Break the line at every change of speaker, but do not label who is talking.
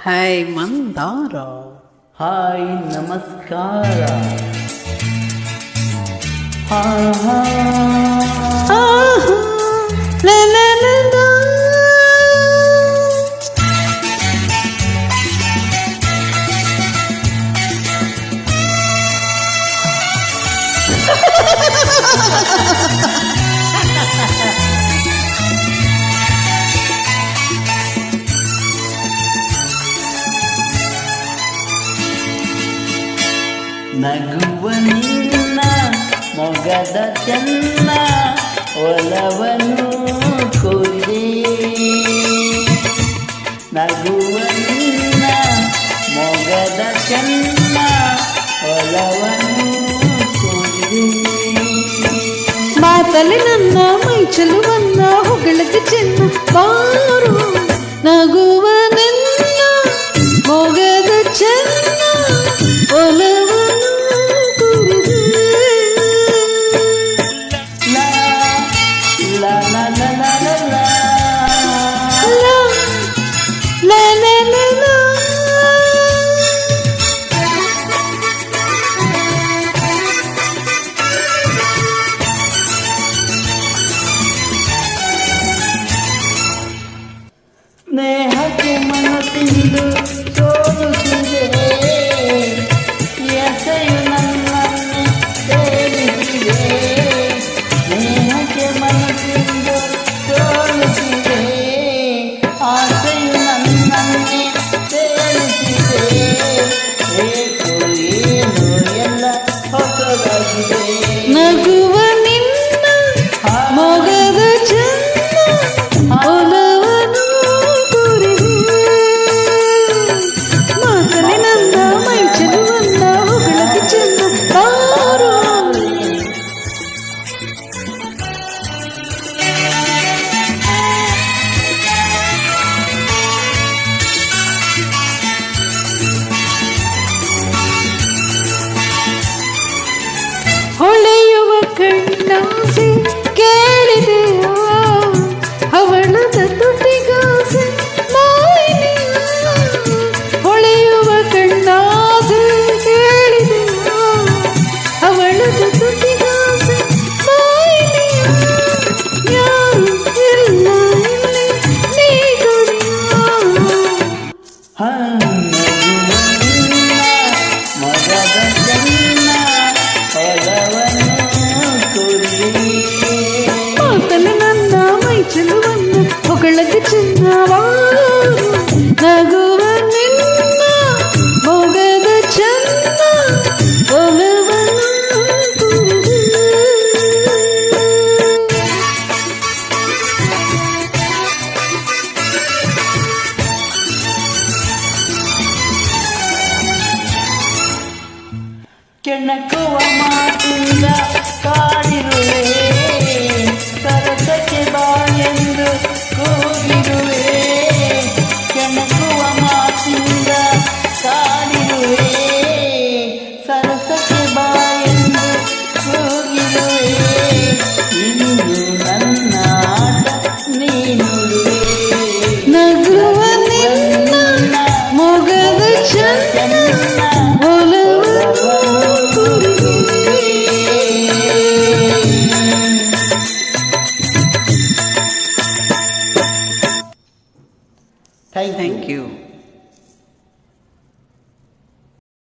Hi Mandara.
Hi ನಮಸ್ಕಾರ. ಹಾ ಹಾ ನಗುವ ನಿನ್ನ ಮೊಗದ ಚೆನ್ನ ಒಲವನ್ನು ಕೋರಿದೆ. ನಗುವ ನಿನ್ನ ಮೊಗದ ಚೆನ್ನ ಒಲವನ್ನು ಕೋರಿದೆ.
ಮಾತಲ್ಲಿ ನನ್ನ ಮೈ ಚೆಲುವನ್ನ ಹೊಗಳಕ್ಕೆ ಚೆನ್ನ ಬಾರು. ನಗುವ ನಿನ್ನ ಮೊಗದ ಚೆನ್ನ ಒಲವನ್ನು
ಸ್ನೇಹಕ್ಕೆ ಮನಸ್ಸಿಂದು ಸೋಲುತ್ತಿದೆ. ಎಸೆಯು ನನ್ನನ್ನು ಸೇರಿಸಿದೆ. ಸ್ನೇಹಕ್ಕೆ ಮನಸ್ಸಿಂದು ಸೋಲುತ್ತಿದೆ. ಆಸೆಯು ನನ್ನನ್ನೇ ಸೇರಿಸಿದೆ. ಏಕೋ ಏನು ಎಲ್ಲ ಹೊಸದಾಗಿದೆ.
ನಗುವ ನಿನ್ನ ಮೊಗದ ಚೆನ್ನ ಒಲವನ್ನು ಕೋರಿದೆ. ಮಾತಲ್ಲಿ ನನ್ನ ಮೈ ಚೆಲುವನ್ನ ಹೊಗಳಕ್ಕೆ ಚೆನ್ನ ಬಾರು. ಹೊಳೆಯುವ ಕಣ್ಣಾಸೆ ಕೇಳಿದೆಯಾ? ಅವಳದ ತುಟಿಗಾಸೆ ಮಾಯಿದೆಯಾ? ಹೊಳೆಯುವ ಕಣ್ಣಾಸೆ ಕೇಳಿದೆಯಾ? ಅವಳದ ತುಟಿಗಾಸೆ ಮಾಯಿದೆಯಾ? ಯಾರು ಇಲ್ಲ ಇಲ್ಲಿ ನೀ ಕೊಡಿಯಾ?
ಮೊಗದ ಚೆನ್ನ ಒಲವನ್ನು ಕೋರಿದೆ.
ಮಾತಲ್ಲಿ ನನ್ನ ಮೈ ಚೆಲುವನ್ನ ಹೊಗಳಕ್ಕೆ ಚೆನ್ನ